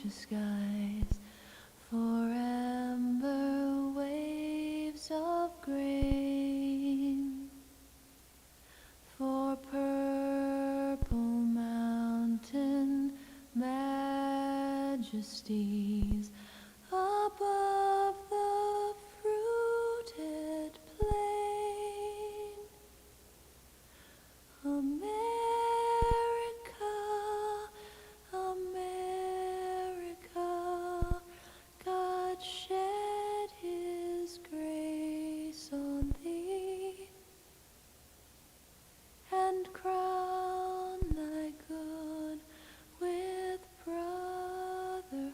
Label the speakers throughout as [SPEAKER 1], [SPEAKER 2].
[SPEAKER 1] skies, for amber waves of grain, for purple mountain majesties above the fruited plain. America, America, God shed his grace on thee, and crown thy good with brotherhood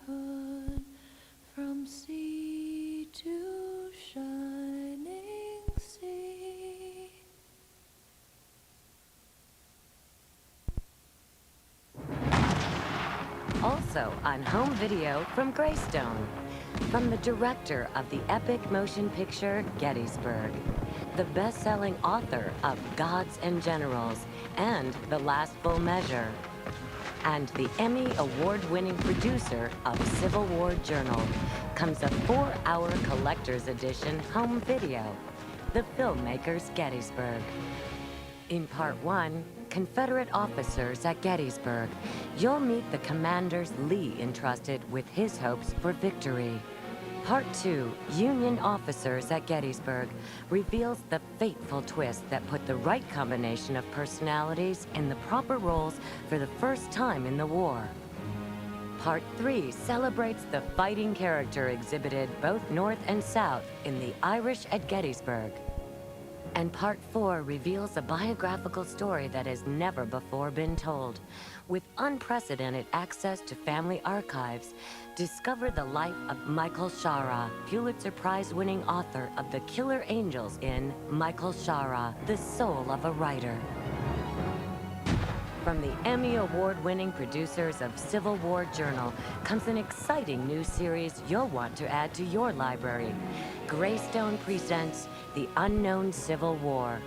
[SPEAKER 1] from sea to shining sea.
[SPEAKER 2] Also on home video from Greystone, from the director of the epic motion picture Gettysburg, the best-selling author of Gods and Generals and The Last Full Measure, and the Emmy Award-winning producer of Civil War Journal, comes a 4-hour collector's edition home video, The Filmmaker's Gettysburg. In Part 1, Confederate officers at Gettysburg, you'll meet the commanders Lee entrusted with his hopes for victory. Part 2, Union officers at Gettysburg, reveals the fateful twist that put the right combination of personalities in the proper roles for the first time in the war. Part 3 celebrates the fighting character exhibited both North and South in the Irish at Gettysburg. And Part 4 reveals a biographical story that has never before been told. With unprecedented access to family archives, discover the life of Michael Shara, Pulitzer Prize-winning author of The Killer Angels in Michael Shara, The Soul of a Writer. From the Emmy Award-winning producers of Civil War Journal comes an exciting new series you'll want to add to your library. Greystone presents The Unknown Civil War.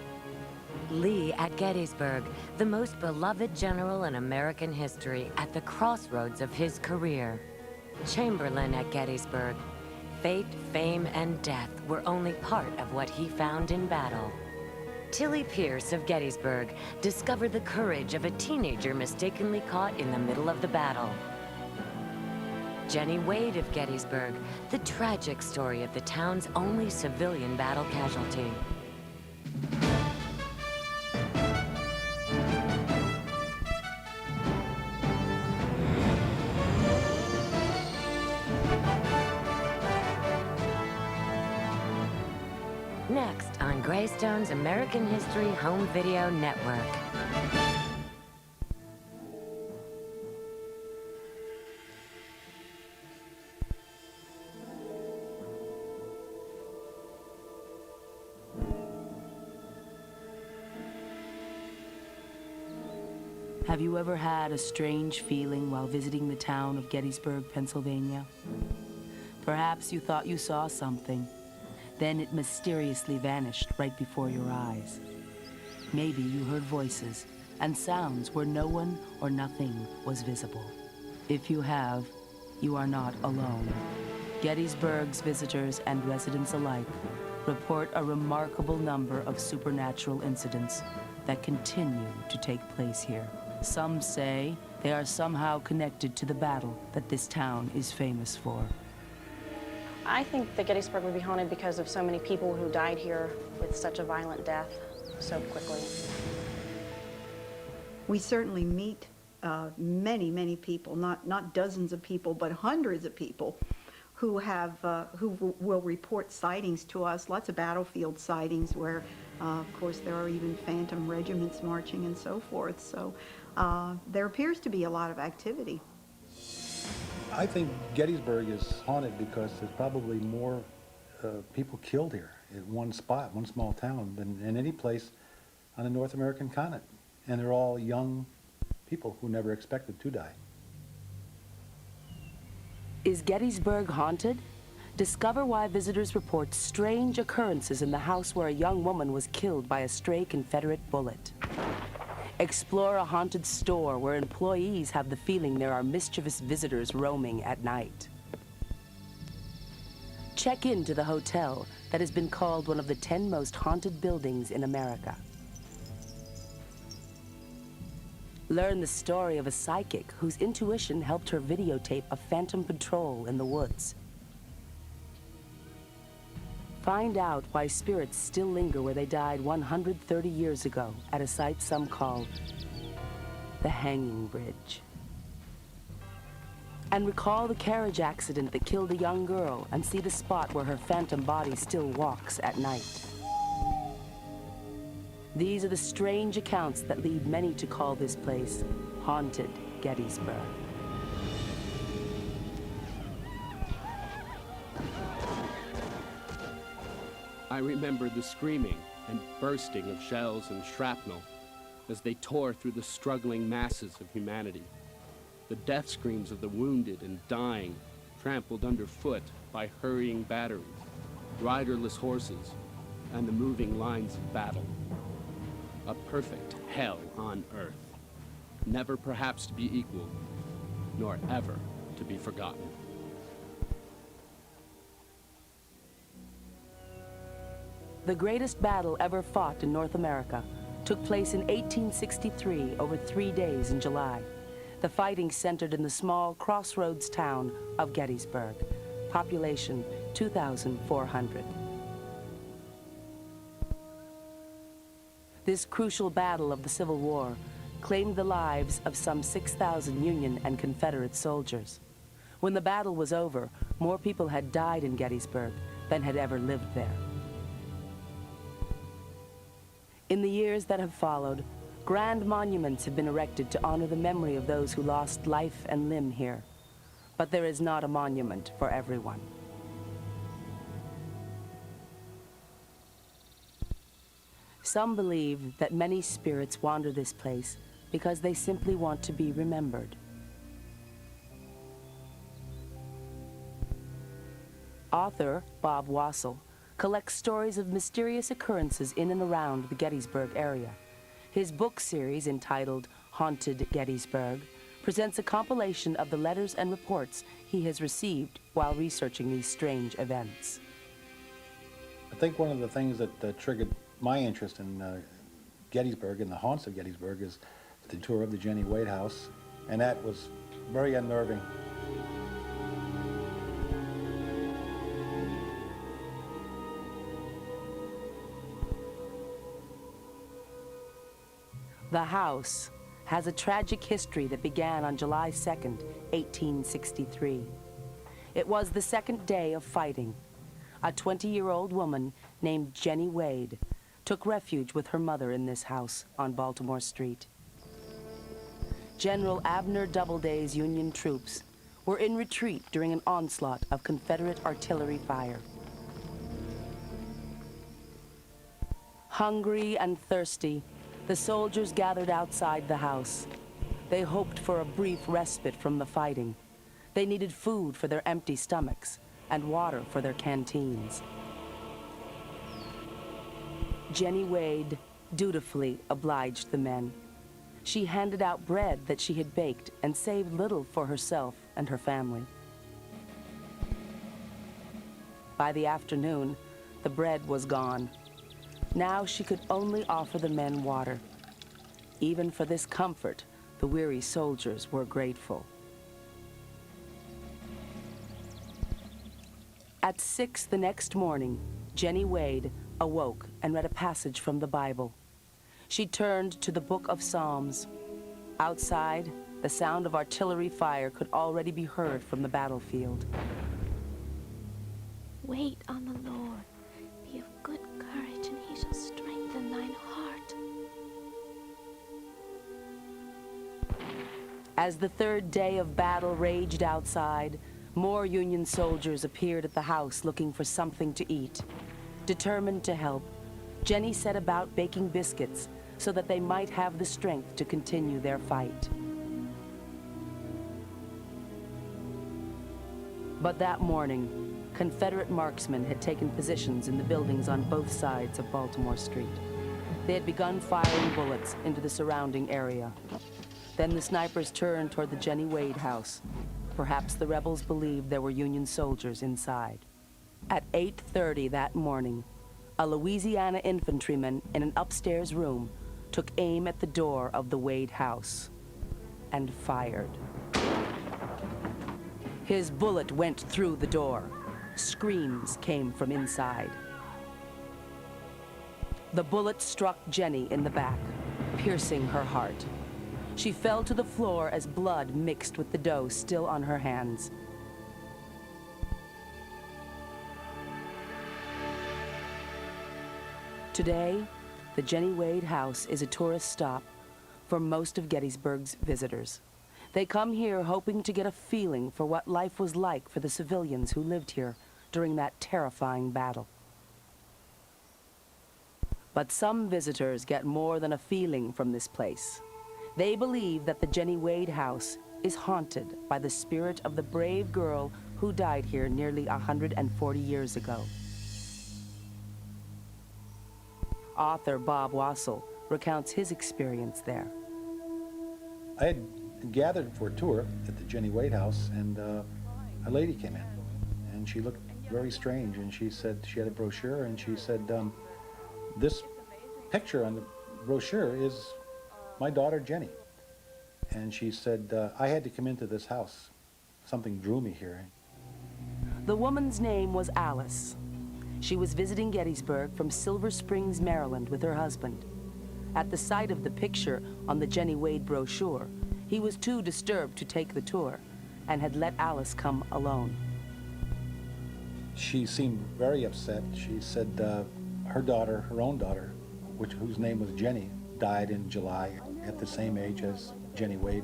[SPEAKER 2] Lee at Gettysburg, the most beloved general in American history at the crossroads of his career. Chamberlain at Gettysburg. Fate, fame, and death were only part of what he found in battle. Tilly Pierce of Gettysburg discovered the courage of a teenager mistakenly caught in the middle of the battle. Jenny Wade of Gettysburg, the tragic story of the town's only civilian battle casualty. Next on Greystone's American History Home Video Network.
[SPEAKER 3] Have you ever had a strange feeling while visiting the town of Gettysburg, Pennsylvania? Perhaps you thought you saw something. Then it mysteriously vanished right before your eyes. Maybe you heard voices and sounds where no one or nothing was visible. If you have, you are not alone. Gettysburg's visitors and residents alike report a remarkable number of supernatural incidents that continue to take place here. Some say they are somehow connected to the battle that this town is famous for.
[SPEAKER 4] I think that Gettysburg would be haunted because of so many people who died here with such a violent death so quickly.
[SPEAKER 5] We certainly meet many, many people, not dozens of people, but hundreds of people who will report sightings to us, lots of battlefield sightings where, of course, there are even phantom regiments marching and so forth. So there appears to be a lot of activity.
[SPEAKER 6] I think Gettysburg is haunted because there's probably more people killed here in one spot, one small town, than in any place on the North American continent. And they're all young people who never expected to die.
[SPEAKER 3] Is Gettysburg haunted? Discover why visitors report strange occurrences in the house where a young woman was killed by a stray Confederate bullet. Explore a haunted store where employees have the feeling there are mischievous visitors roaming at night. Check into the hotel that has been called one of the 10 most haunted buildings in America. Learn the story of a psychic whose intuition helped her videotape a phantom patrol in the woods. Find out why spirits still linger where they died 130 years ago at a site some call the Hanging Bridge. And recall the carriage accident that killed a young girl and see the spot where her phantom body still walks at night. These are the strange accounts that lead many to call this place Haunted Gettysburg.
[SPEAKER 7] I remember the screaming and bursting of shells and shrapnel as they tore through the struggling masses of humanity. The death screams of the wounded and dying, trampled underfoot by hurrying batteries, riderless horses, and the moving lines of battle. A perfect hell on earth, never perhaps to be equaled, nor ever to be forgotten.
[SPEAKER 3] The greatest battle ever fought in North America took place in 1863 over 3 days in July. The fighting centered in the small crossroads town of Gettysburg. Population 2,400. This crucial battle of the Civil War claimed the lives of some 6,000 Union and Confederate soldiers. When the battle was over, more people had died in Gettysburg than had ever lived there. In the years that have followed, grand monuments have been erected to honor the memory of those who lost life and limb here. But there is not a monument for everyone. Some believe that many spirits wander this place because they simply want to be remembered. Author Bob Wassell collects stories of mysterious occurrences in and around the Gettysburg area. His book series, entitled Haunted Gettysburg, presents a compilation of the letters and reports he has received while researching these strange events.
[SPEAKER 6] I think one of the things that triggered my interest in Gettysburg and the haunts of Gettysburg is the tour of the Jenny Wade house, and that was very unnerving.
[SPEAKER 3] The house has a tragic history that began on July 2nd, 1863. It was the second day of fighting. A 20-year-old woman named Jenny Wade took refuge with her mother in this house on Baltimore Street. General Abner Doubleday's Union troops were in retreat during an onslaught of Confederate artillery fire. Hungry and thirsty, the soldiers gathered outside the house. They hoped for a brief respite from the fighting. They needed food for their empty stomachs and water for their canteens. Jenny Wade dutifully obliged the men. She handed out bread that she had baked and saved little for herself and her family. By the afternoon, the bread was gone. Now she could only offer the men water. Even for this comfort, the weary soldiers were grateful. At 6 the next morning, Jenny Wade awoke and read a passage from the Bible. She turned to the book of Psalms. Outside, the sound of artillery fire could already be heard from the battlefield.
[SPEAKER 1] Wait on the Lord. Be of good courage, and he shall strengthen thine heart.
[SPEAKER 3] As the third day of battle raged outside, more Union soldiers appeared at the house looking for something to eat. Determined to help, Jenny set about baking biscuits so that they might have the strength to continue their fight. But that morning, Confederate marksmen had taken positions in the buildings on both sides of Baltimore Street. They had begun firing bullets into the surrounding area. Then the snipers turned toward the Jenny Wade house. Perhaps the rebels believed there were Union soldiers inside. At 8:30 that morning, a Louisiana infantryman in an upstairs room took aim at the door of the Wade house and fired. His bullet went through the door. Screams came from inside. The bullet struck Jenny in the back, piercing her heart. She fell to the floor as blood mixed with the dough still on her hands. Today, the Jenny Wade house is a tourist stop for most of Gettysburg's visitors. They come here hoping to get a feeling for what life was like for the civilians who lived here during that terrifying battle. But some visitors get more than a feeling from this place. They believe that the Jenny Wade house is haunted by the spirit of the brave girl who died here nearly 140 years ago. Author Bob Wassel recounts his experience there.
[SPEAKER 6] I had gathered for a tour at the Jenny Wade house, and a lady came in, and she looked very strange, and she said she had a brochure, and she said, this picture on the brochure is my daughter Jenny. And she said, I had to come into this house. Something drew me here.
[SPEAKER 3] The woman's name was Alice. She was visiting Gettysburg from Silver Springs, Maryland with her husband. At the sight of the picture on the Jenny Wade brochure, he was too disturbed to take the tour and had let Alice come alone.
[SPEAKER 6] She seemed very upset. She said her daughter, her own daughter, whose name was Jenny, died in July at the same age as Jenny Wade.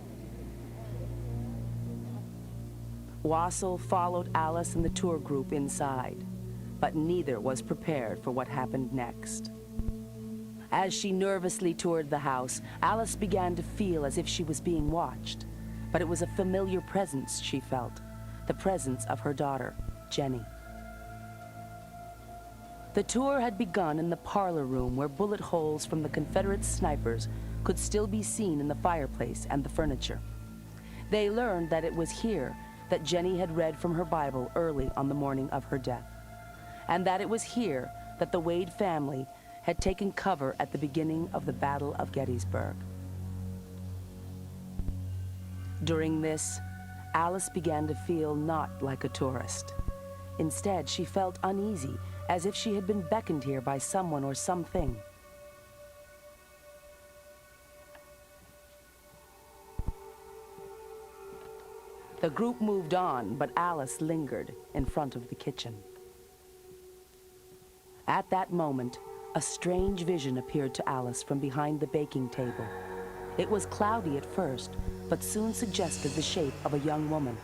[SPEAKER 3] Wassel followed Alice and the tour group inside, but neither was prepared for what happened next. As she nervously toured the house, Alice began to feel as if she was being watched, but it was a familiar presence she felt, the presence of her daughter, Jenny. The tour had begun in the parlor room where bullet holes from the Confederate snipers could still be seen in the fireplace and the furniture. They learned that it was here that Jenny had read from her Bible early on the morning of her death, and that it was here that the Wade family had taken cover at the beginning of the Battle of Gettysburg. During this, Alice began to feel not like a tourist. Instead, she felt uneasy, as if she had been beckoned here by someone or something. The group moved on, but Alice lingered in front of the kitchen. At that moment, a strange vision appeared to Alice from behind the baking table. It was cloudy at first, but soon suggested the shape of a young woman.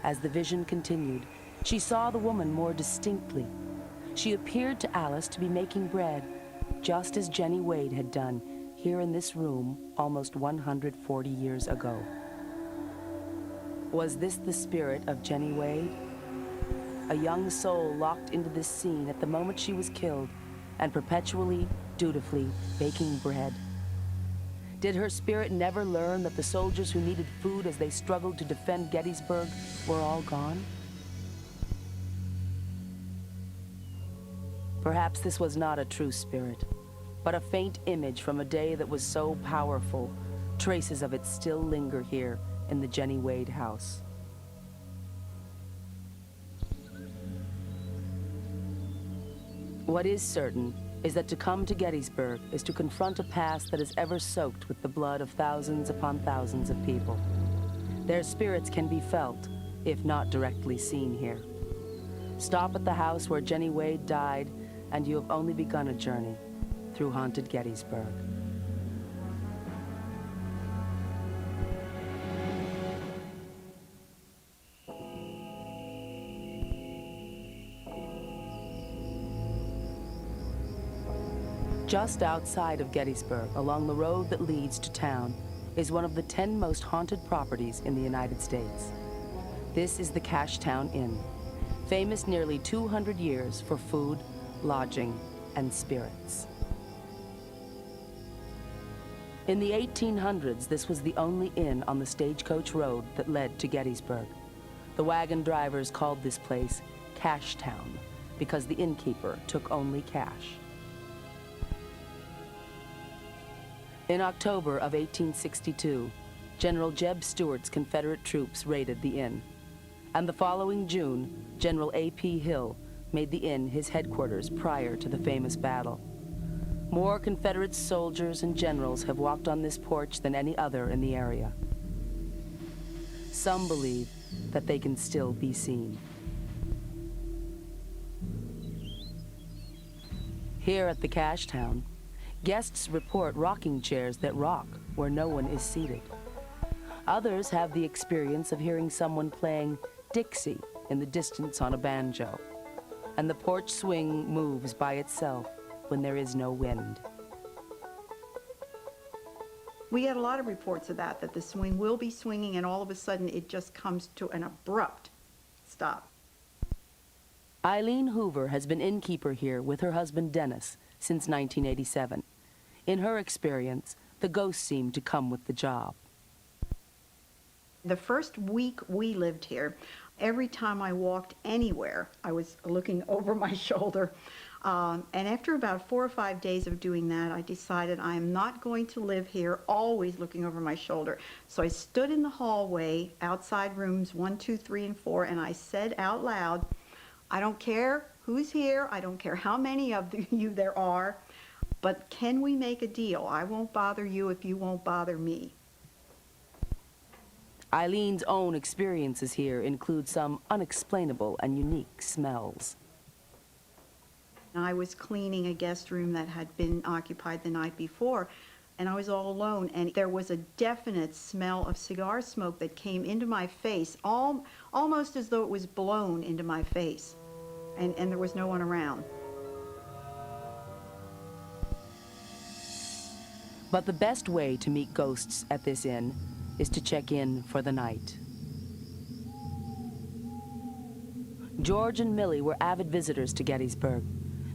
[SPEAKER 3] As the vision continued, she saw the woman more distinctly. She appeared to Alice to be making bread, just as Jenny Wade had done here in this room almost 140 years ago. Was this the spirit of Jenny Wade? A young soul locked into this scene at the moment she was killed and perpetually, dutifully baking bread. Did her spirit never learn that the soldiers who needed food as they struggled to defend Gettysburg were all gone? Perhaps this was not a true spirit, but a faint image from a day that was so powerful. Traces of it still linger here in the Jenny Wade house. What is certain is that to come to Gettysburg is to confront a past that is ever soaked with the blood of thousands upon thousands of people. Their spirits can be felt, if not directly seen here. Stop at the house where Jenny Wade died, and you have only begun a journey through haunted Gettysburg. Just outside of Gettysburg, along the road that leads to town, is one of the 10 most haunted properties in the United States. This is the Cashtown Inn, famous nearly 200 years for food, lodging, and spirits. In the 1800s, this was the only inn on the Stagecoach Road that led to Gettysburg. The wagon drivers called this place Cash Town because the innkeeper took only cash. In October of 1862, General Jeb Stuart's Confederate troops raided the inn. And the following June, General A.P. Hill made the inn his headquarters prior to the famous battle. More Confederate soldiers and generals have walked on this porch than any other in the area. Some believe that they can still be seen. Here at the Cash Town, guests report rocking chairs that rock where no one is seated. Others have the experience of hearing someone playing Dixie in the distance on a banjo, and the porch swing moves by itself when there is no wind.
[SPEAKER 5] We get a lot of reports of that the swing will be swinging and all of a sudden it just comes to an abrupt stop.
[SPEAKER 3] Eileen Hoover has been innkeeper here with her husband Dennis since 1987. In her experience, the ghosts seem to come with the job.
[SPEAKER 5] The first week we lived here, every time I walked anywhere, I was looking over my shoulder. And after about 4 or 5 days of doing that, I decided I am not going to live here always looking over my shoulder. So I stood in the hallway outside rooms 1, 2, 3, and 4, and I said out loud, I don't care who's here, I don't care how many of you there are, but can we make a deal? I won't bother you if you won't bother me.
[SPEAKER 3] Eileen's own experiences here include some unexplainable and unique smells.
[SPEAKER 5] I was cleaning a guest room that had been occupied the night before, and I was all alone, and there was a definite smell of cigar smoke that came into my face, almost as though it was blown into my face, and there was no one around.
[SPEAKER 3] But the best way to meet ghosts at this inn is to check in for the night. George and Millie were avid visitors to Gettysburg.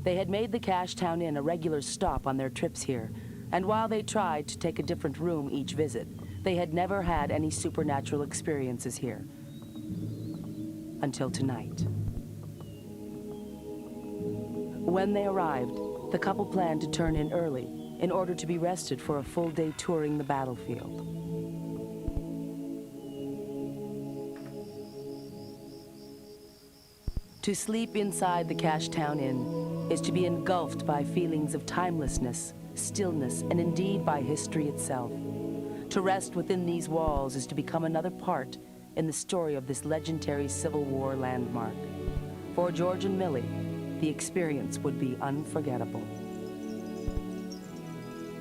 [SPEAKER 3] They had made the Cash Town Inn a regular stop on their trips here, and while they tried to take a different room each visit, they had never had any supernatural experiences here. Until tonight. When they arrived, the couple planned to turn in early in order to be rested for a full day touring the battlefield. To sleep inside the Cash Town Inn is to be engulfed by feelings of timelessness, stillness, and indeed by history itself. To rest within these walls is to become another part in the story of this legendary Civil War landmark. For George and Millie, the experience would be unforgettable.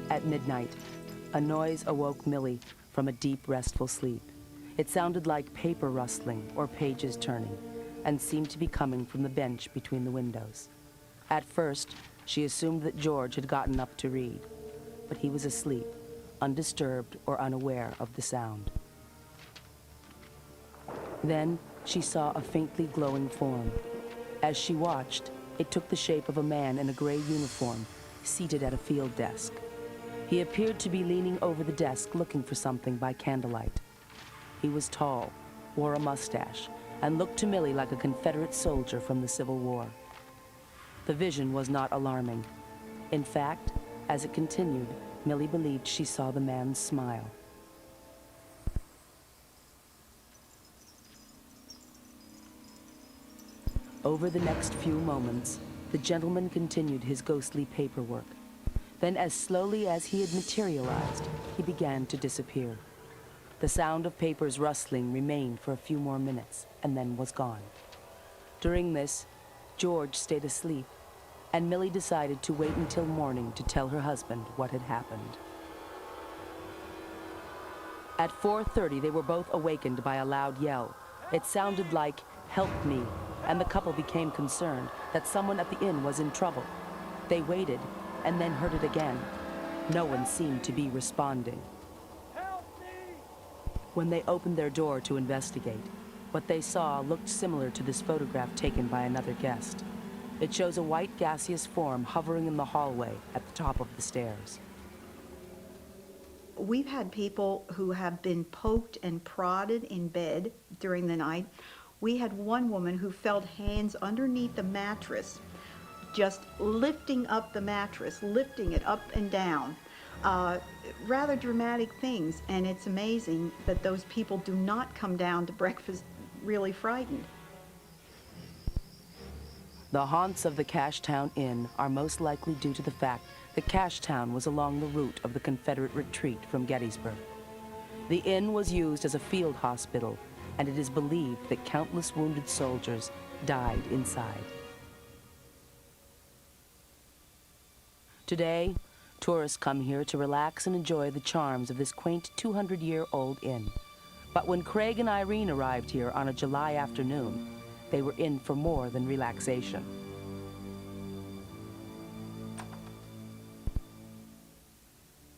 [SPEAKER 3] At midnight, a noise awoke Millie from a deep, restful sleep. It sounded like paper rustling or pages turning, and seemed to be coming from the bench between the windows. At first, she assumed that George had gotten up to read, but he was asleep, undisturbed or unaware of the sound. Then she saw a faintly glowing form. As she watched, it took the shape of a man in a gray uniform, seated at a field desk. He appeared to be leaning over the desk looking for something by candlelight. He was tall, wore a mustache, and looked to Millie like a Confederate soldier from the Civil War. The vision was not alarming. In fact, as it continued, Millie believed she saw the man smile. Over the next few moments, the gentleman continued his ghostly paperwork. Then, as slowly as he had materialized, he began to disappear. The sound of papers rustling remained for a few more minutes and then was gone. During this, George stayed asleep, and Millie decided to wait until morning to tell her husband what had happened. At 4:30, they were both awakened by a loud yell. It sounded like, "Help me," and the couple became concerned that someone at the inn was in trouble. They waited and then heard it again. No one seemed to be responding. When they opened their door to investigate, what they saw looked similar to this photograph taken by another guest. It shows a white gaseous form hovering in the hallway at the top of the stairs.
[SPEAKER 5] we've had people who have been poked and prodded in bed during the night. We had one woman who felt hands underneath the mattress, just lifting up the mattress, lifting it up and down. Rather dramatic things, and it's amazing that those people do not come down to breakfast really frightened.
[SPEAKER 3] The haunts of the Cashtown Inn are most likely due to the fact that Cashtown was along the route of the Confederate retreat from Gettysburg. The inn was used as a field hospital, and it is believed that countless wounded soldiers died inside. Today, tourists come here to relax and enjoy the charms of this quaint 200-year-old inn. But when Craig and Irene arrived here on a July afternoon, they were in for more than relaxation.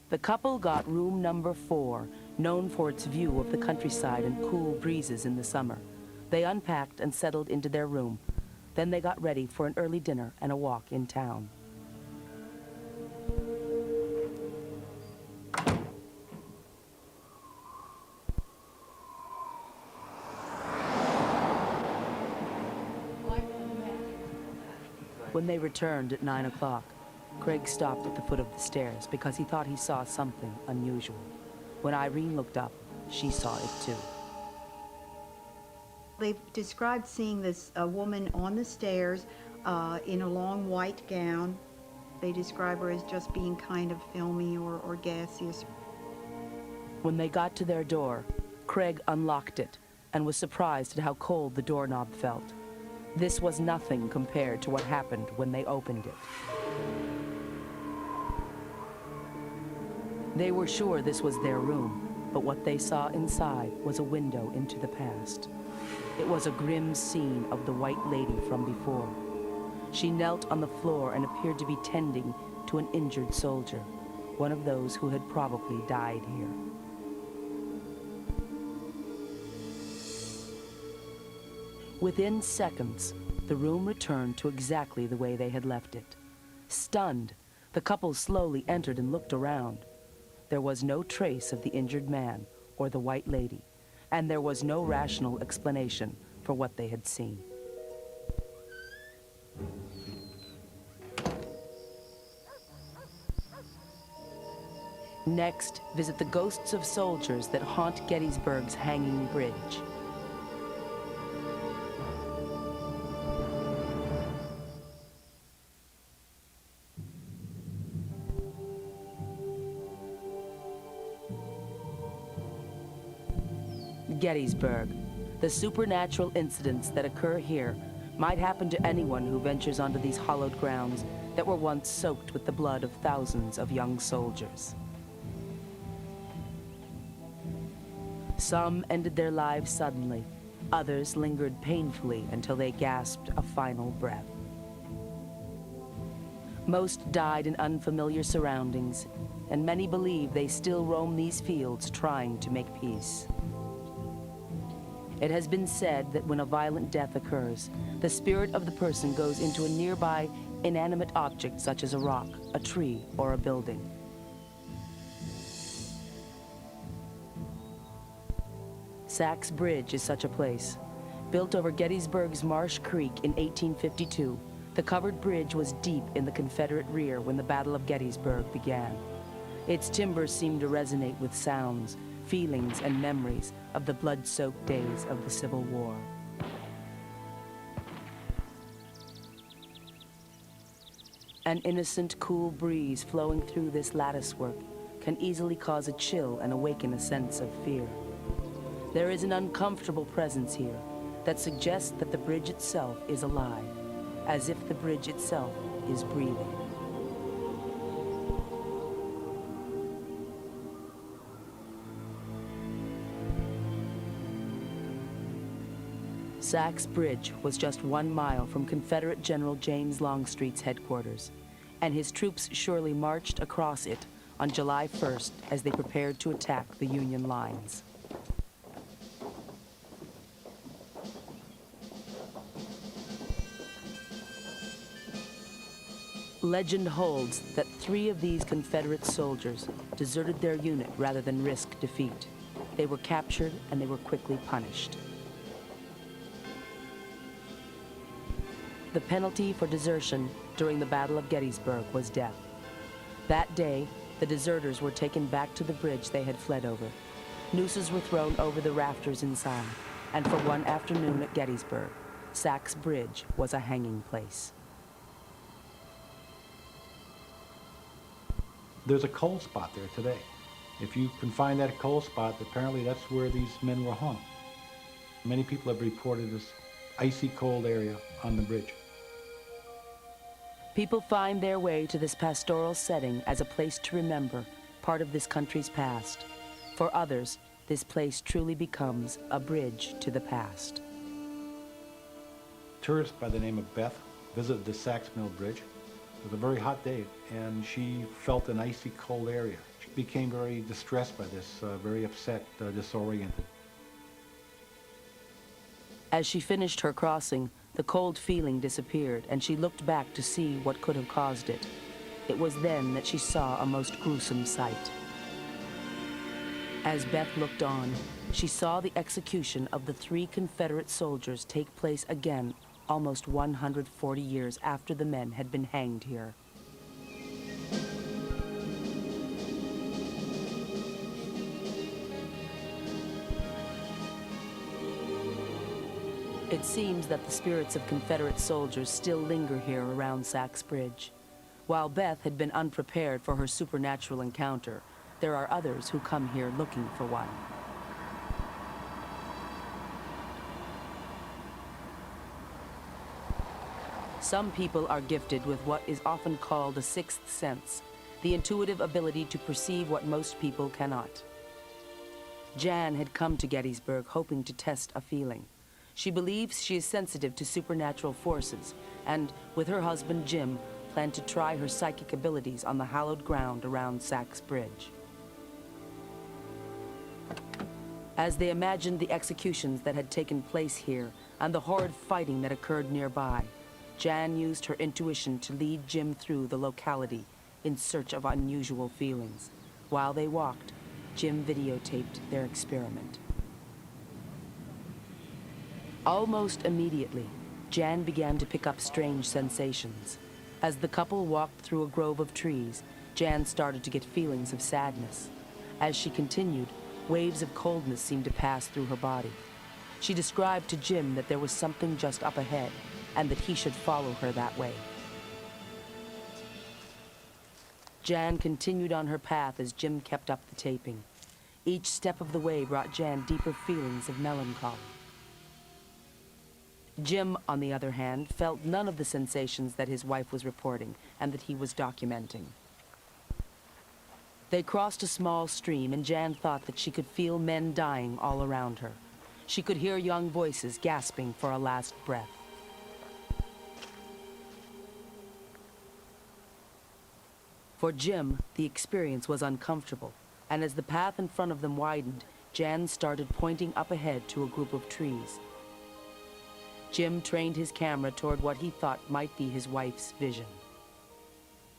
[SPEAKER 3] The couple got room number 4, known for its view of the countryside and cool breezes in the summer. They unpacked and settled into their room. Then they got ready for an early dinner and a walk in town. When they returned at 9 o'clock, Craig stopped at the foot of the stairs because he thought he saw something unusual. When Irene looked up, she saw it too.
[SPEAKER 5] They've described seeing this woman on the stairs in a long white gown. They describe her as just being kind of filmy or gaseous.
[SPEAKER 3] When they got to their door, Craig unlocked it and was surprised at how cold the doorknob felt. This was nothing compared to what happened when they opened it. They were sure this was their room, but what they saw inside was a window into the past. It was a grim scene of the White Lady from before. She knelt on the floor and appeared to be tending to an injured soldier, one of those who had probably died here. Within seconds, the room returned to exactly the way they had left it. Stunned, the couple slowly entered and looked around. There was no trace of the injured man or the White Lady, and there was no rational explanation for what they had seen. Next, visit the ghosts of soldiers that haunt Gettysburg's hanging bridge. Gettysburg. The supernatural incidents that occur here might happen to anyone who ventures onto these hallowed grounds that were once soaked with the blood of thousands of young soldiers. Some ended their lives suddenly. Others lingered painfully until they gasped a final breath. Most died in unfamiliar surroundings, and many believe they still roam these fields trying to make peace. It has been said that when a violent death occurs, the spirit of the person goes into a nearby inanimate object such as a rock, a tree, or a building. Sachs Bridge is such a place. Built over Gettysburg's Marsh Creek in 1852, the covered bridge was deep in the Confederate rear when the Battle of Gettysburg began. Its timbers seem to resonate with sounds, feelings, and memories of the blood-soaked days of the Civil War. An innocent, cool breeze flowing through this latticework can easily cause a chill and awaken a sense of fear. There is an uncomfortable presence here that suggests that the bridge itself is alive, as if the bridge itself is breathing. Sachs Bridge was just 1 mile from Confederate General James Longstreet's headquarters, and his troops surely marched across it on July 1st as they prepared to attack the Union lines. legend holds that 3 of these Confederate soldiers deserted their unit rather than risk defeat. They were captured and they were quickly punished. The penalty for desertion during the Battle of Gettysburg was death. That day, the deserters were taken back to the bridge they had fled over. Nooses were thrown over the rafters inside, and for one afternoon at Gettysburg, Sachs Bridge was a hanging place.
[SPEAKER 6] There's a coal spot there today. If you can find that coal spot, apparently that's where these men were hung. Many people have reported this icy cold area on the bridge.
[SPEAKER 3] People find their way to this pastoral setting as a place to remember part of this country's past. For others, this place truly becomes a bridge to the past.
[SPEAKER 6] A tourist by the name of Beth visited the Sachs Mill Bridge. It was a very hot day, and she felt an icy cold area. She became very distressed by this, very upset, disoriented.
[SPEAKER 3] As she finished her crossing, the cold feeling disappeared, and she looked back to see what could have caused it. It was then that she saw a most gruesome sight. As Beth looked on, she saw the execution of the 3 Confederate soldiers take place again almost 140 years after the men had been hanged here. It seems that the spirits of Confederate soldiers still linger here around Sachs Bridge. While Beth had been unprepared for her supernatural encounter, there are others who come here looking for one. Some people are gifted with what is often called a 6th sense, the intuitive ability to perceive what most people cannot. Jan had come to Gettysburg hoping to test a feeling. She believes she is sensitive to supernatural forces, and, with her husband Jim, planned to try her psychic abilities on the hallowed ground around Sachs Bridge. As they imagined the executions that had taken place here and the horrid fighting that occurred nearby, Jan used her intuition to lead Jim through the locality in search of unusual feelings. While they walked, Jim videotaped their experiment. Almost immediately, Jan began to pick up strange sensations. As the couple walked through a grove of trees, Jan started to get feelings of sadness. As she continued, waves of coldness seemed to pass through her body. She described to Jim that there was something just up ahead, and that he should follow her that way. Jan continued on her path as Jim kept up the taping. Each step of the way brought Jan deeper feelings of melancholy. Jim, on the other hand, felt none of the sensations that his wife was reporting and that he was documenting. They crossed a small stream, and Jan thought that she could feel men dying all around her. She could hear young voices gasping for a last breath. For Jim, the experience was uncomfortable, and as the path in front of them widened, Jan started pointing up ahead to a group of trees. Jim trained his camera toward what he thought might be his wife's vision.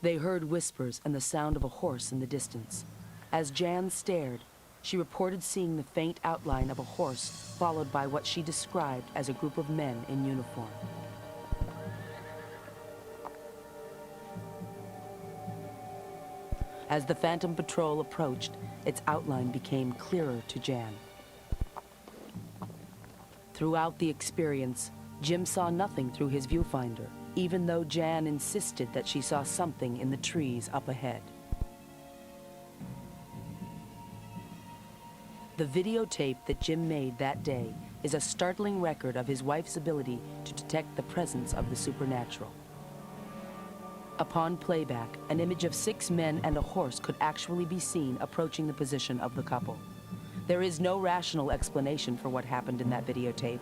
[SPEAKER 3] They heard whispers and the sound of a horse in the distance. As Jan stared, she reported seeing the faint outline of a horse followed by what she described as a group of men in uniform. As the Phantom Patrol approached, its outline became clearer to Jan. Throughout the experience, Jim saw nothing through his viewfinder, even though Jan insisted that she saw something in the trees up ahead. The videotape that Jim made that day is a startling record of his wife's ability to detect the presence of the supernatural. Upon playback, an image of 6 men and a horse could actually be seen approaching the position of the couple. There is no rational explanation for what happened in that videotape,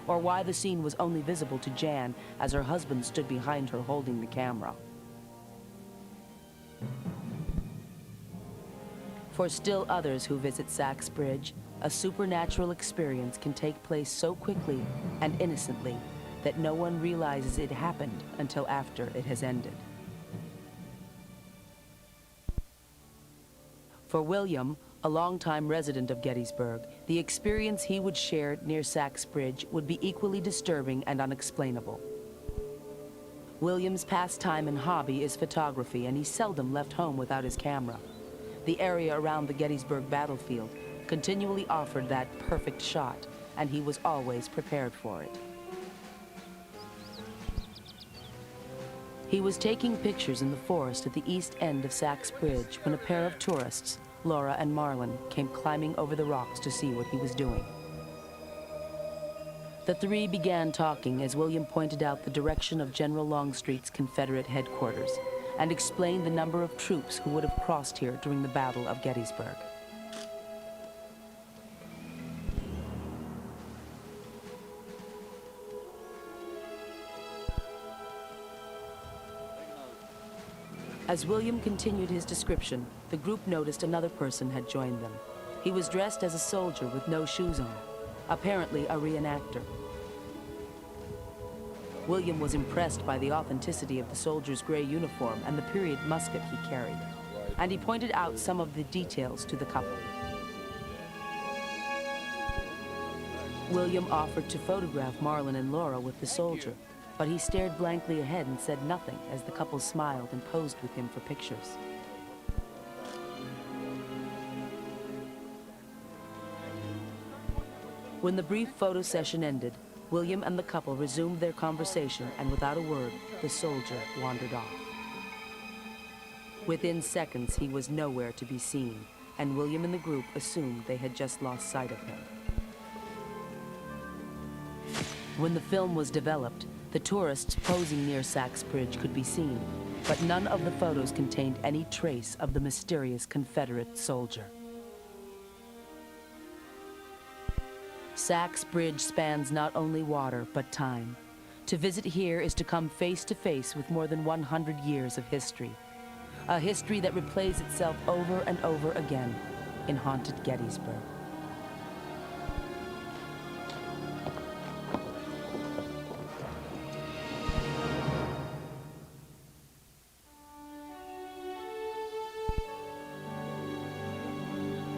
[SPEAKER 3] or why the scene was only visible to Jan as her husband stood behind her holding the camera. For still others who visit Sachs Bridge, a supernatural experience can take place so quickly and innocently that no one realizes it happened until after it has ended. For William, a longtime resident of Gettysburg, the experience he would share near Sachs Bridge would be equally disturbing and unexplainable. William's pastime and hobby is photography, and he seldom left home without his camera. The area around the Gettysburg battlefield continually offered that perfect shot, and he was always prepared for it. He was taking pictures in the forest at the east end of Sachs Bridge when a pair of tourists, Laura and Marlon, came climbing over the rocks to see what he was doing. The three began talking as William pointed out the direction of General Longstreet's Confederate headquarters and explained the number of troops who would have crossed here during the Battle of Gettysburg. As William continued his description, the group noticed another person had joined them. He was dressed as a soldier with no shoes on, apparently a reenactor. William was impressed by the authenticity of the soldier's gray uniform and the period musket he carried, and he pointed out some of the details to the couple. William offered to photograph Marlon and Laura with the soldier, but he stared blankly ahead and said nothing as the couple smiled and posed with him for pictures. When the brief photo session ended, William and the couple resumed their conversation, and without a word, the soldier wandered off. Within seconds, he was nowhere to be seen, and William and the group assumed they had just lost sight of him. When the film was developed, the tourists posing near Sachs Bridge could be seen, but none of the photos contained any trace of the mysterious Confederate soldier. Sachs Bridge spans not only water, but time. To visit here is to come face to face with more than 100 years of history. A history that replays itself over and over again in haunted Gettysburg.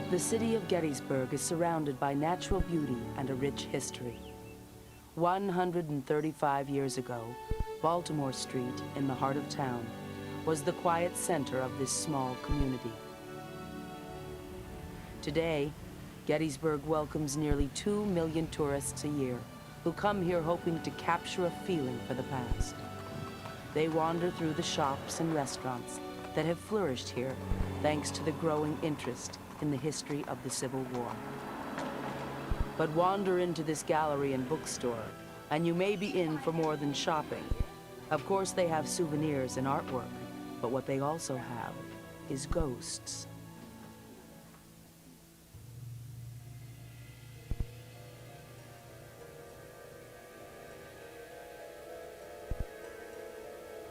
[SPEAKER 3] The city of Gettysburg is surrounded by natural beauty and a rich history. 135 years ago, Baltimore Street, in the heart of town, was the quiet center of this small community. Today, Gettysburg welcomes nearly 2 million tourists a year who come here hoping to capture a feeling for the past. They wander through the shops and restaurants that have flourished here thanks to the growing interest in the history of the Civil War. But wander into this gallery and bookstore, and you may be in for more than shopping. Of course, they have souvenirs and artwork, but what they also have is ghosts.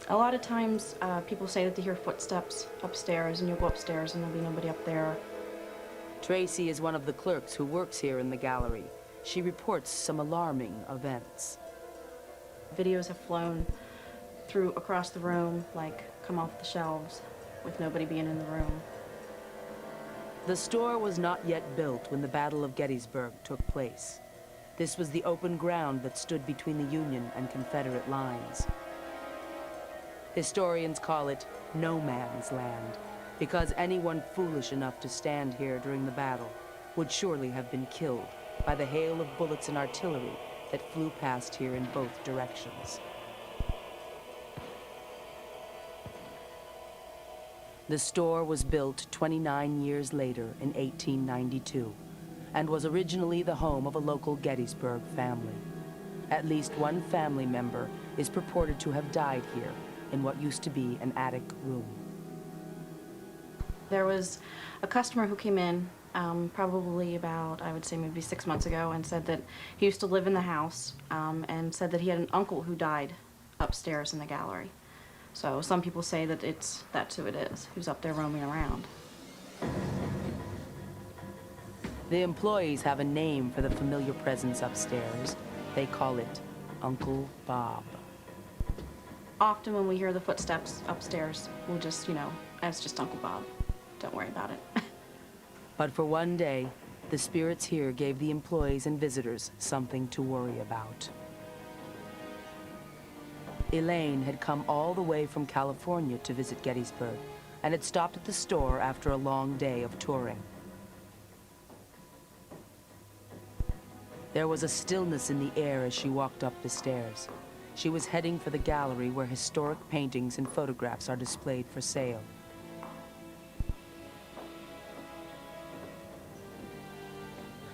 [SPEAKER 4] A lot of times, people say that they hear footsteps upstairs, and you'll go upstairs and there'll be nobody up there.
[SPEAKER 3] Tracy is one of the clerks who works here in the gallery. She reports some alarming events.
[SPEAKER 4] Videos have flown through across the room, like come off the shelves, with nobody being in the room.
[SPEAKER 3] The store was not yet built when the Battle of Gettysburg took place. This was the open ground that stood between the Union and Confederate lines. Historians call it no man's land, because anyone foolish enough to stand here during the battle would surely have been killed by the hail of bullets and artillery that flew past here in both directions. The store was built 29 years later in 1892 and was originally the home of a local Gettysburg family. At least one family member is purported to have died here in what used to be an attic room.
[SPEAKER 4] There was a customer who came in probably about, I would say maybe 6 months ago, and said that he used to live in the house, and said that he had an uncle who died upstairs in the gallery. So some people say that that's who it is, who's up there roaming around.
[SPEAKER 3] The employees have a name for the familiar presence upstairs. They call it Uncle Bob.
[SPEAKER 4] Often when we hear the footsteps upstairs, we'll just, that's just Uncle Bob. Don't worry about it.
[SPEAKER 3] But for one day, the spirits here gave the employees and visitors something to worry about. Elaine had come all the way from California to visit Gettysburg and had stopped at the store after a long day of touring. There was a stillness in the air as she walked up the stairs. She was heading for the gallery where historic paintings and photographs are displayed for sale.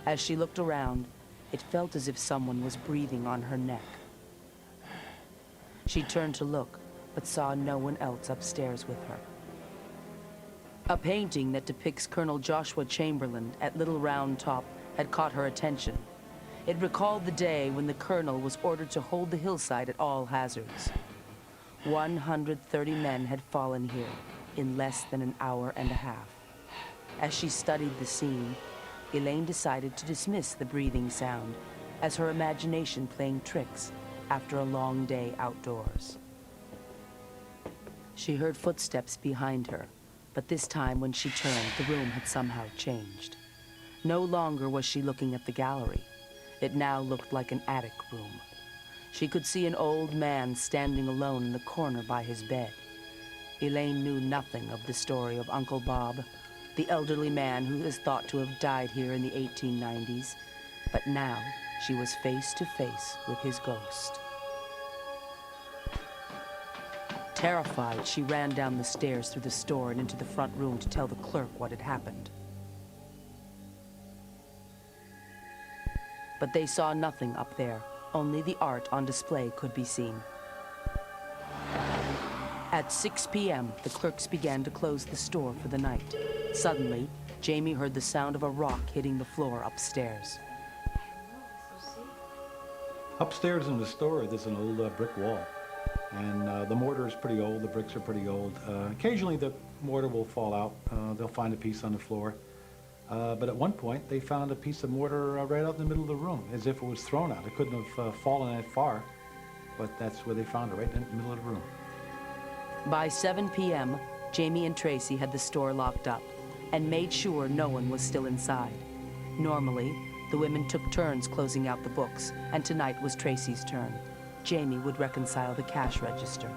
[SPEAKER 3] As she looked around, it felt as if someone was breathing on her neck. She turned to look, but saw no one else upstairs with her. A painting that depicts Colonel Joshua Chamberlain at Little Round Top had caught her attention. It recalled the day when the colonel was ordered to hold the hillside at all hazards. 130 men had fallen here in less than an hour and a half. As she studied the scene, Elaine decided to dismiss the breathing sound as her imagination playing tricks after a long day outdoors. She heard footsteps behind her, but this time when she turned, the room had somehow changed. No longer was she looking at the gallery. It now looked like an attic room. She could see an old man standing alone in the corner by his bed. Elaine knew nothing of the story of Uncle Bob, the elderly man who is thought to have died here in the 1890s, but now she was face to face with his ghost. Terrified, she ran down the stairs through the store and into the front room to tell the clerk what had happened. But they saw nothing up there. Only the art on display could be seen. At 6 p.m., the clerks began to close the store for the night. Suddenly, Jamie heard the sound of a rock hitting the floor upstairs.
[SPEAKER 6] Upstairs in the store, there's an old brick wall. And the mortar is pretty old, the bricks are pretty old. Occasionally the mortar will fall out. They'll find a piece on the floor. But at one point, they found a piece of mortar right out in the middle of the room, as if it was thrown out. It couldn't have fallen that far, but that's where they found it, right in the middle of the room.
[SPEAKER 3] By 7 p.m., Jamie and Tracy had the store locked up and made sure no one was still inside. Normally, the women took turns closing out the books, and tonight was Tracy's turn. Jamie would reconcile the cash register.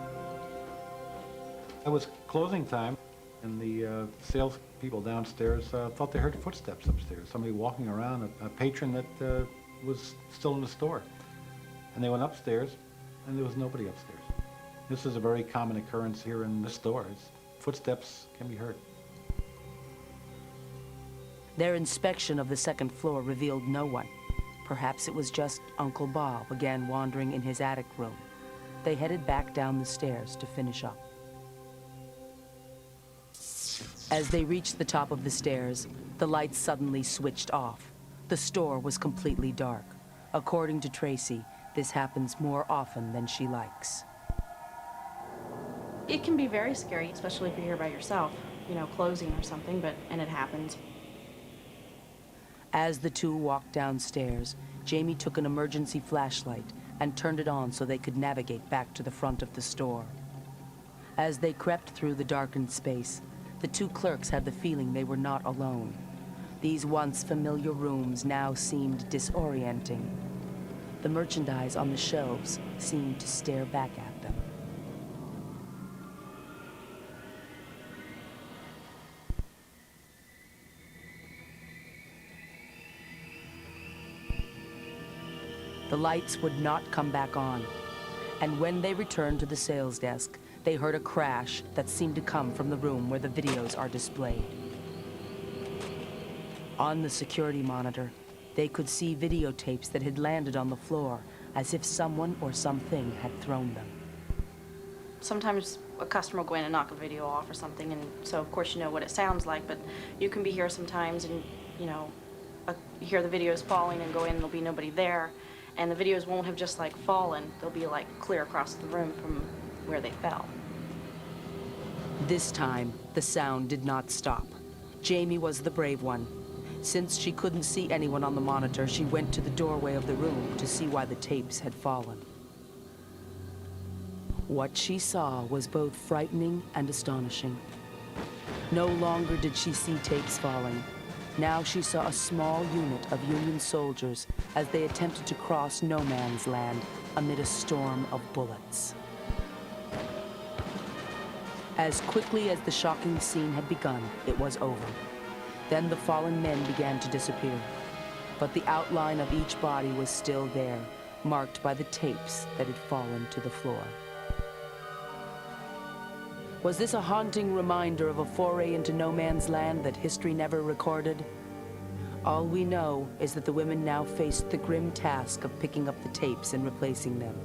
[SPEAKER 6] It was closing time, and the salespeople downstairs thought they heard footsteps upstairs, somebody walking around, a patron that was still in the store. And they went upstairs, and there was nobody upstairs. This is a very common occurrence here in the stores. Footsteps can be heard.
[SPEAKER 3] Their inspection of the second floor revealed no one. Perhaps it was just Uncle Bob again wandering in his attic room. They headed back down the stairs to finish up. As they reached the top of the stairs, the lights suddenly switched off. The store was completely dark. According to Tracy, this happens more often than she likes.
[SPEAKER 4] It can be very scary, especially if you're here by yourself, you know, closing or something, and it happens.
[SPEAKER 3] As the two walked downstairs, Jamie took an emergency flashlight and turned it on so they could navigate back to the front of the store. As they crept through the darkened space, the two clerks had the feeling they were not alone. These once familiar rooms now seemed disorienting. The merchandise on the shelves seemed to stare back at them. The lights would not come back on, and when they returned to the sales desk, they heard a crash that seemed to come from the room where the videos are displayed. On the security monitor, they could see videotapes that had landed on the floor, as if someone or something had thrown them.
[SPEAKER 4] Sometimes a customer will go in and knock a video off or something, and so of course you know what it sounds like, but you can be here sometimes and, you know, you hear the videos falling and go in and there'll be nobody there, and the videos won't have just like fallen, they'll be like clear across the room from where they fell.
[SPEAKER 3] This time, the sound did not stop. Jamie was the brave one. Since she couldn't see anyone on the monitor, she went to the doorway of the room to see why the tapes had fallen. What she saw was both frightening and astonishing. No longer did she see tapes falling. Now she saw a small unit of Union soldiers as they attempted to cross no man's land amid a storm of bullets. As quickly as the shocking scene had begun, it was over. Then the fallen men began to disappear. But the outline of each body was still there, marked by the tapes that had fallen to the floor. Was this a haunting reminder of a foray into no man's land that history never recorded? All we know is that the women now faced the grim task of picking up the tapes and replacing them,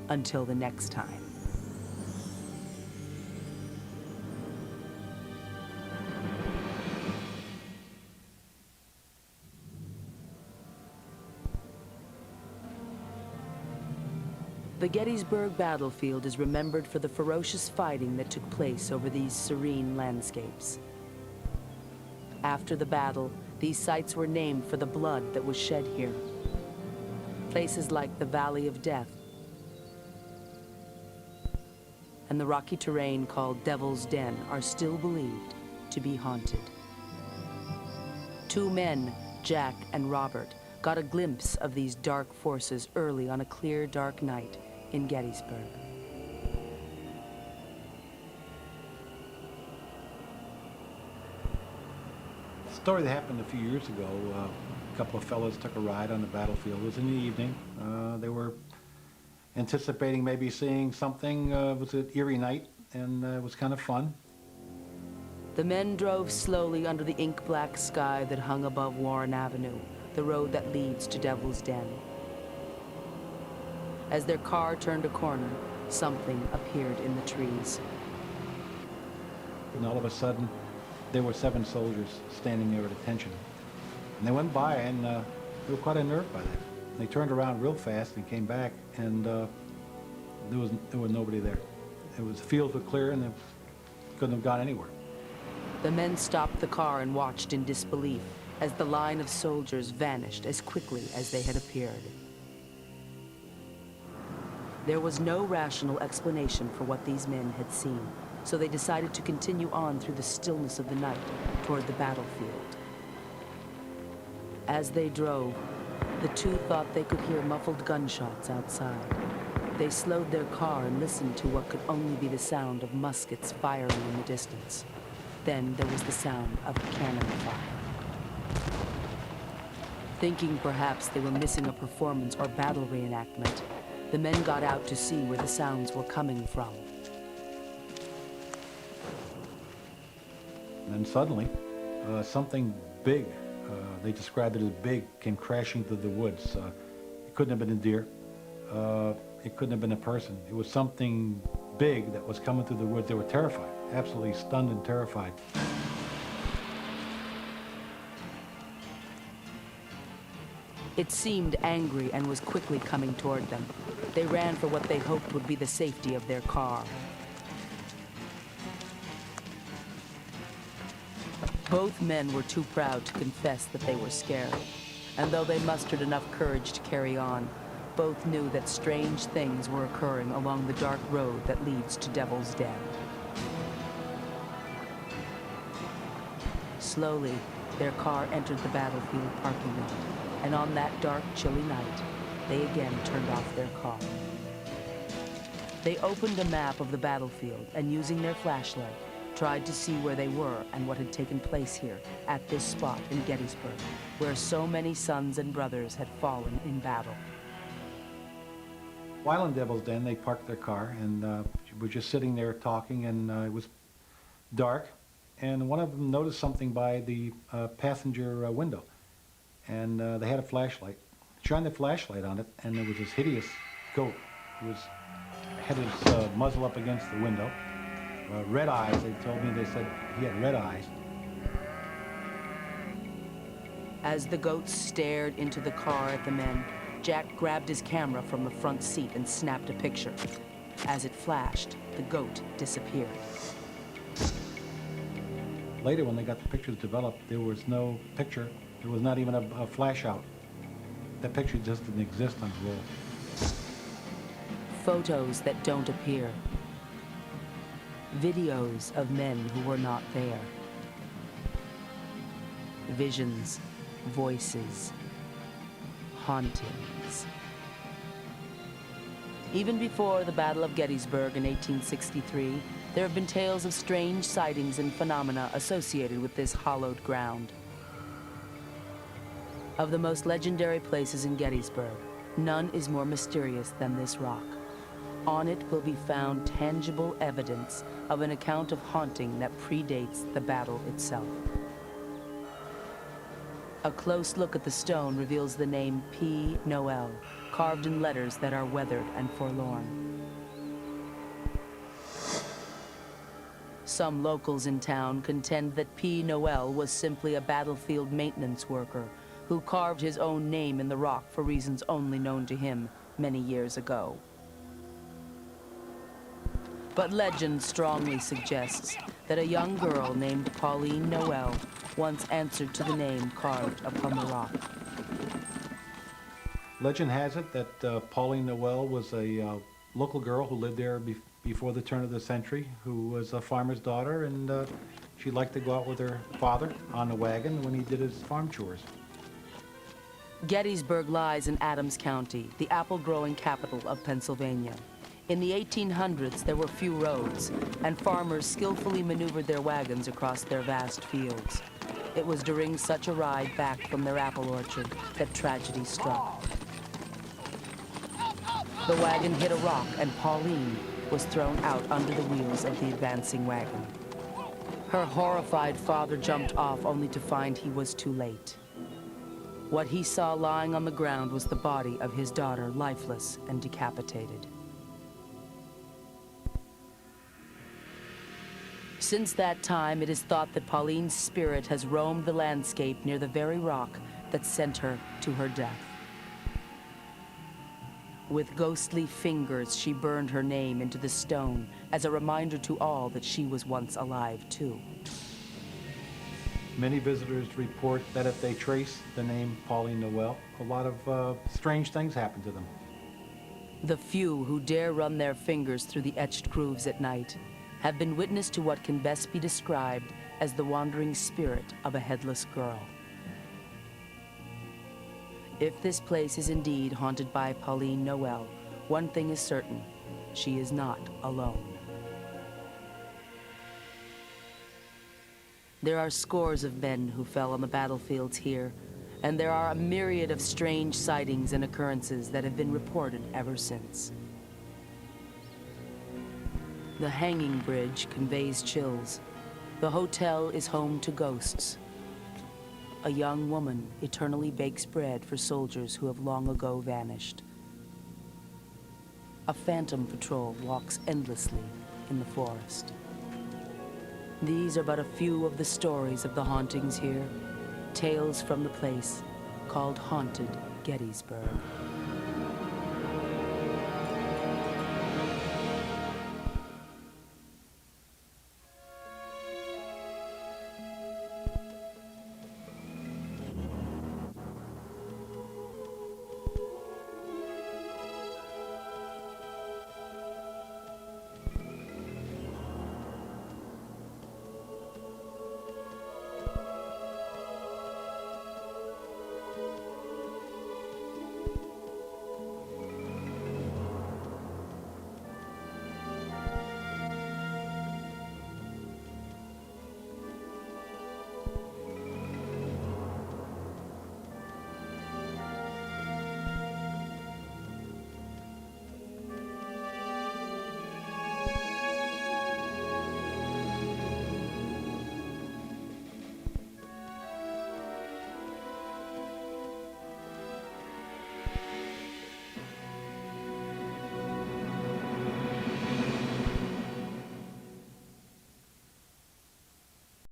[SPEAKER 3] until the next time. The Gettysburg battlefield is remembered for the ferocious fighting that took place over these serene landscapes. After the battle, these sites were named for the blood that was shed here. Places like the Valley of Death and the rocky terrain called Devil's Den are still believed to be haunted. Two men, Jack and Robert, got a glimpse of these dark forces early on a clear, dark night in Gettysburg.
[SPEAKER 6] A story that happened a few years ago. A couple of fellows took a ride on the battlefield. It was in the evening. They were anticipating maybe seeing something. It was an eerie night, and it was kind of fun.
[SPEAKER 3] The men drove slowly under the ink-black sky that hung above Warren Avenue, the road that leads to Devil's Den. As their car turned a corner, something appeared in the trees.
[SPEAKER 6] And all of a sudden, there were 7 soldiers standing there at attention. And they went by, and they were quite unnerved by that. They turned around real fast and came back, and there was nobody there. The fields were clear, and they couldn't have gone anywhere.
[SPEAKER 3] The men stopped the car and watched in disbelief as the line of soldiers vanished as quickly as they had appeared. There was no rational explanation for what these men had seen, so they decided to continue on through the stillness of the night toward the battlefield. As they drove, the two thought they could hear muffled gunshots outside. They slowed their car and listened to what could only be the sound of muskets firing in the distance. Then there was the sound of cannon fire. Thinking perhaps they were missing a performance or battle reenactment, the men got out to see where the sounds were coming from.
[SPEAKER 6] And then suddenly, something big, they described it as big, came crashing through the woods. It couldn't have been a deer. It couldn't have been a person. It was something big that was coming through the woods. They were terrified, absolutely stunned and terrified.
[SPEAKER 3] It seemed angry and was quickly coming toward them. They ran for what they hoped would be the safety of their car. Both men were too proud to confess that they were scared, and though they mustered enough courage to carry on, both knew that strange things were occurring along the dark road that leads to Devil's Den. Slowly, their car entered the battlefield parking lot, and on that dark, chilly night, they again turned off their car. They opened a map of the battlefield and, using their flashlight, tried to see where they were and what had taken place here, at this spot in Gettysburg, where so many sons and brothers had fallen in battle.
[SPEAKER 6] While in Devil's Den, they parked their car and were just sitting there talking, and it was dark, and one of them noticed something by the passenger window, and they had a flashlight. Shined the flashlight on it, and there was this hideous goat. It had his muzzle up against the window. Red eyes, they told me, they said he had red eyes.
[SPEAKER 3] As the goat stared into the car at the men, Jack grabbed his camera from the front seat and snapped a picture. As it flashed, the goat disappeared.
[SPEAKER 6] Later, when they got the pictures developed, there was no picture. There was not even a flash out. That picture just didn't exist on the roll.
[SPEAKER 3] Photos that don't appear. Videos of men who were not there. Visions, voices, hauntings. Even before the Battle of Gettysburg in 1863, there have been tales of strange sightings and phenomena associated with this hallowed ground. Of the most legendary places in Gettysburg, none is more mysterious than this rock. On it will be found tangible evidence of an account of haunting that predates the battle itself. A close look at the stone reveals the name P. Noel, carved in letters that are weathered and forlorn. Some locals in town contend that P. Noel was simply a battlefield maintenance worker who carved his own name in the rock for reasons only known to him many years ago. But legend strongly suggests that a young girl named Pauline Noel once answered to the name carved upon the rock.
[SPEAKER 6] Legend has it that Pauline Noel was a local girl who lived there before the turn of the century, who was a farmer's daughter, and she liked to go out with her father on the wagon when he did his farm chores.
[SPEAKER 3] Gettysburg lies in Adams County, the apple-growing capital of Pennsylvania. In the 1800s, there were few roads, and farmers skillfully maneuvered their wagons across their vast fields. It was during such a ride back from their apple orchard that tragedy struck. The wagon hit a rock, and Pauline was thrown out under the wheels of the advancing wagon. Her horrified father jumped off only to find he was too late. What he saw lying on the ground was the body of his daughter, lifeless and decapitated. Since that time, it is thought that Pauline's spirit has roamed the landscape near the very rock that sent her to her death. With ghostly fingers, she burned her name into the stone as a reminder to all that she was once alive, too.
[SPEAKER 6] Many visitors report that if they trace the name Pauline Noel, a lot of strange things happen to them.
[SPEAKER 3] The few who dare run their fingers through the etched grooves at night have been witness to what can best be described as the wandering spirit of a headless girl. If this place is indeed haunted by Pauline Noel, one thing is certain: she is not alone. There are scores of men who fell on the battlefields here, and there are a myriad of strange sightings and occurrences that have been reported ever since. The hanging bridge conveys chills. The hotel is home to ghosts. A young woman eternally bakes bread for soldiers who have long ago vanished. A phantom patrol walks endlessly in the forest. These are but a few of the stories of the hauntings here, tales from the place called Haunted Gettysburg.